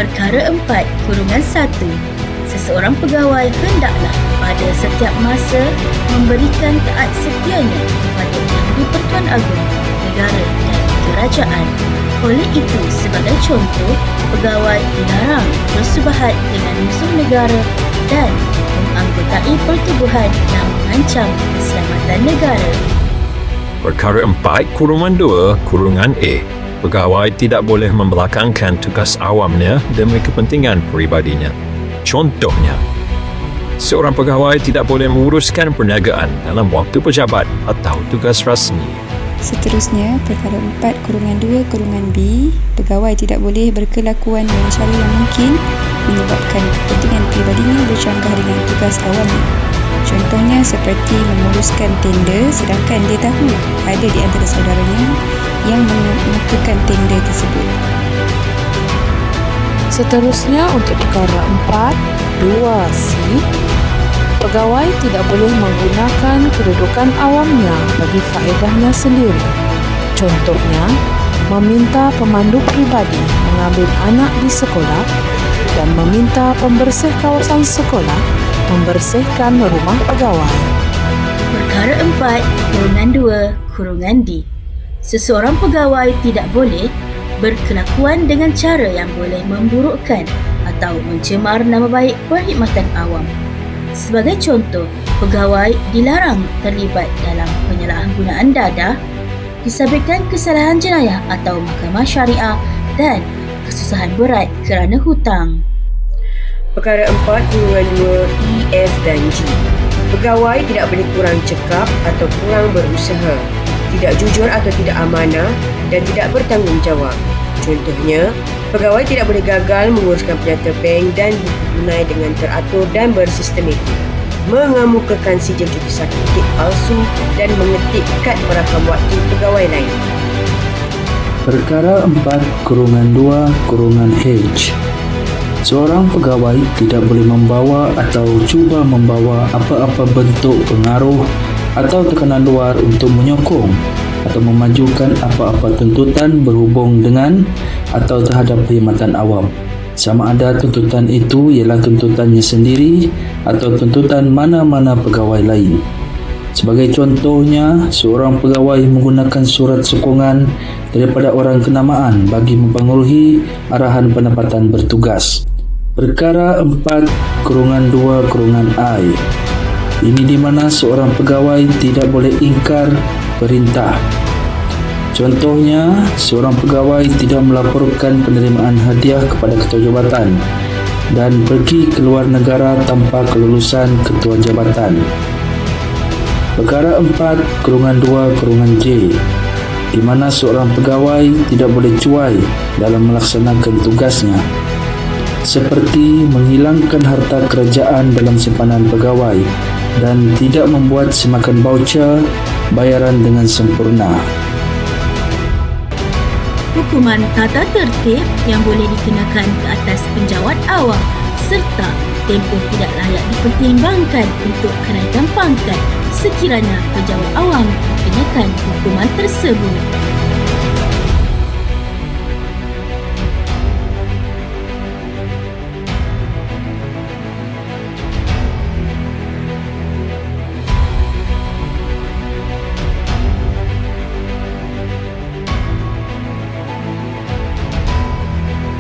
Perkara 4-1. Seseorang pegawai hendaklah pada setiap masa memberikan taat setianya kepada Yang di-Pertuan Agong, negara dan kerajaan. Oleh itu, sebagai contoh, pegawai dilarang bersubahat dengan musuh negara dan menganggotai pertubuhan yang mengancam keselamatan negara. Perkara 4-2-A. Pegawai tidak boleh membelakangkan tugas awamnya demi kepentingan peribadinya. Contohnya, seorang pegawai tidak boleh menguruskan perniagaan dalam waktu pejabat atau tugas rasmi. Seterusnya, perkara 4-2-B, pegawai tidak boleh berkelakuan dengan cara yang mungkin menyebabkan kepentingan peribadinya bercanggah dengan tugas awamnya. Contohnya seperti menguruskan tender sedangkan dia tahu ada di antara saudaranya yang mengemukakan tender tersebut. Seterusnya untuk perkara 4-2C, pegawai tidak boleh menggunakan kedudukan awamnya bagi faedahnya sendiri. Contohnya, meminta pemandu peribadi mengambil anak di sekolah dan meminta pembersih kawasan sekolah membersihkan rumah pegawai. Perkara 4-2-D. Seseorang pegawai tidak boleh berkelakuan dengan cara yang boleh memburukkan atau mencemar nama baik perkhidmatan awam. Sebagai contoh, pegawai dilarang terlibat dalam penyalahgunaan dadah, disabitkan kesalahan jenayah atau mahkamah syariah dan kesusahan berat kerana hutang. Perkara 4-2E, F dan G. Pegawai tidak boleh kurang cekap atau kurang berusaha, tidak jujur atau tidak amanah dan tidak bertanggungjawab. Contohnya, pegawai tidak boleh gagal menguruskan penyata bank dan buku tunai dengan teratur dan bersistematik, mengemukakan sijil cuti sakit palsu dan mengetik kad merakam waktu pegawai lain. Perkara 4-2-H. Seorang pegawai tidak boleh membawa atau cuba membawa apa-apa bentuk pengaruh atau tekanan luar untuk menyokong atau memajukan apa-apa tuntutan berhubung dengan atau terhadap perkhidmatan awam. Sama ada tuntutan itu ialah tuntutannya sendiri atau tuntutan mana-mana pegawai lain. Sebagai contohnya, seorang pegawai menggunakan surat sokongan daripada orang kenamaan bagi mempengaruhi arahan pendapatan bertugas. Perkara 4-2-I. Ini di mana seorang pegawai tidak boleh ingkar perintah. Contohnya, seorang pegawai tidak melaporkan penerimaan hadiah kepada ketua jabatan dan pergi ke luar negara tanpa kelulusan ketua jabatan. Perkara 4-2-J, di mana seorang pegawai tidak boleh cuai dalam melaksanakan tugasnya, seperti menghilangkan harta kerajaan dalam simpanan pegawai dan tidak membuat semakan voucher bayaran dengan sempurna. Hukuman tata tertib yang boleh dikenakan ke atas penjawat awam serta tempoh tidak layak dipertimbangkan untuk kenaikan pangkat sekiranya penjawat awam dikenakan hukuman tersebut.